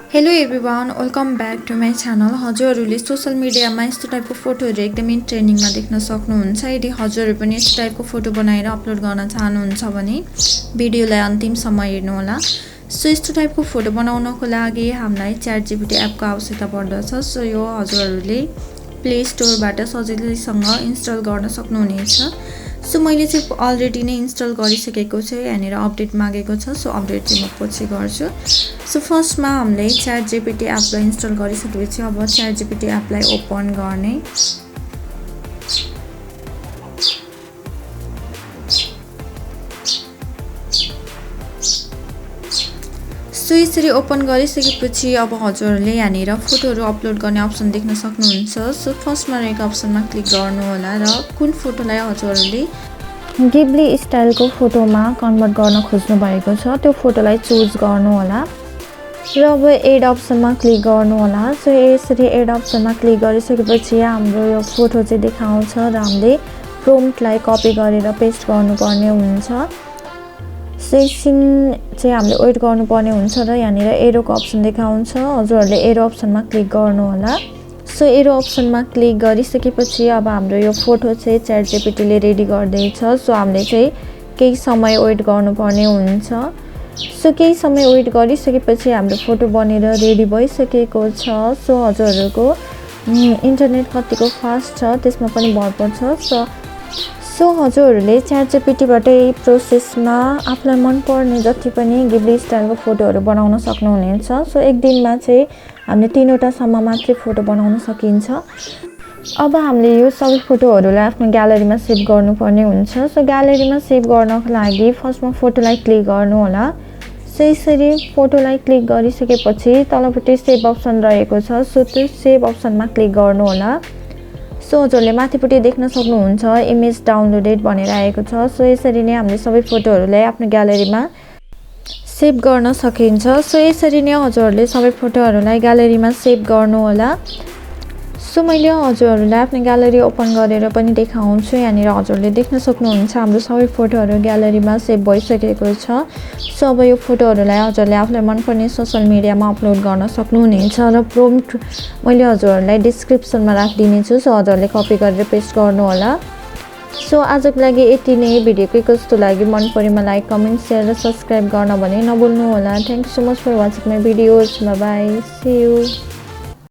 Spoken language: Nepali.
Hello everyone, welcome back to my channel. हजुरहरूले सोशल मिडियामा यस्तो टाइपको फोटोहरू एकदमै ट्रेन्डिङमा देख्न सक्नुहुन्छ। यदि हजुरहरू पनि यस्तो टाइपको फोटो बनाएर अपलोड गर्न चाहनुहुन्छ भने भिडियोलाई अन्तिमसम्म हेर्नु होला। सो यस्तो टाइपको फोटो बनाउनको लागि हामीलाई ChatGPT एपको आवश्यकता पर्दछ। सो यो हजुरहरूले प्ले स्टोरबाट सजिलैसँग इन्स्टल गर्न सक्नुहुनेछ। सो मैले चाहिँ अलरेडी नै इन्स्टल गरिसकेको छु। यहाँनिर अपडेट मागेको छ। सो अपडेट चाहिँ म पछि गर्छु। सो फर्स्टमा हामीले ChatGPT एपलाई इन्स्टल गरिसकेपछि अब ChatGPT एपलाई ओपन गर्ने। सो यसरी ओपन गरिसकेपछि अब हजुरहरूले यहाँनिर फोटोहरू अपलोड गर्ने अप्सन देख्न सक्नुहुन्छ। सो फर्स्टमा रहेको अप्सनमा क्लिक गर्नु होला र कुन फोटोलाई हजुरहरूले गिब्ली स्टाइलको फोटोमा कन्भर्ट गर्न खोज्नु भएको छ त्यो फोटोलाई चुज गर्नु होला र अब एड अप्सनमा क्लिक गर्नु होला। सो यसरी एड अप्सनमा क्लिक गरिसकेपछि हाम्रो यो फोटो चाहिँ देखाउँछ र हामीले प्रोम्प्टलाई कपी गरेर पेस्ट गर्नुपर्ने हुन्छ। एकछिन चाहिँ हामीले वेट गर्नुपर्ने हुन्छ र यहाँनिर एरोको अप्सन देखाउँछ। हजुरहरूले एरो अप्सनमा क्लिक गर्नु होला। सो एरो अप्सनमा क्लिक गरिसकेपछि अब हाम्रो यो फोटो चाहिँ ChatGPTले रेडी गर्दैछ। सो हामीले चाहिँ केही समय वेट गर्नुपर्ने हुन्छ। सो केही समय वेट गरिसकेपछि हाम्रो फोटो बनेर रेडी भइसकेको छ। सो हजुरहरूको इन्टरनेट कतिको फास्ट छ त्यसमा पनि भर पर्छ। सो हजुरहरूले ChatGPTबाट यही प्रोसेसमा आफूलाई मनपर्ने जति पनि गिब्ली स्टाइलको फोटोहरू बनाउन सक्नुहुनेछ। सो एक दिनमा चाहिँ हामीले 3वटासम्म मात्रै फोटो बनाउन सकिन्छ। अब हामीले यो सबै फोटोहरूलाई आफ्नो ग्यालरीमा सेभ गर्नुपर्ने हुन्छ। सो ग्यालरीमा सेभ गर्नको लागि फर्स्टमा फोटोलाई क्लिक गर्नु होला। सो यसरी फोटोलाई क्लिक गरिसकेपछि तलपट्टि सेभ अप्सन रहेको छ। सो त्यो सेभ अप्सनमा क्लिक गर्नु होला। सो हजुरले माथिपट्टि देख्न सक्नुहुन्छ इमेज डाउनलोडेड भनेर आएको छ। सो यसरी नै हामीले सबै फोटोहरूलाई आफ्नो ग्यालरीमा सेभ गर्न सकिन्छ। सो यसरी नै हजुरहरूले सबै फोटोहरूलाई ग्यालरीमा सेभ गर्नु होला। सो मैले हजुरहरूलाई आफ्नो ग्यालरी ओपन गरेर पनि देखाउँछु। यहाँनिर हजुरले देख्न सक्नुहुन्छ हाम्रो सबै फोटोहरू ग्यालरीमा सेभ भइसकेको छ। सो अब यो फोटोहरूलाई हजुरले आफूलाई मनपर्ने सोशल मिडियामा अपलोड गर्न सक्नुहुनेछ र प्रोम्प्ट मैले हजुरहरूलाई डिस्क्रिप्सनमा राखिदिनेछु। सो हजुरले कपी गरेर पेस्ट गर्नु होला। सो आजको लागि यति नै। भिडियो कस्तो लाग्यो मन परेमा लाइक कमेन्ट सेयर र सब्सक्राइब गर्न भने नभुल्नु होला। Thank you so much for watching my videos. Bye bye, see you.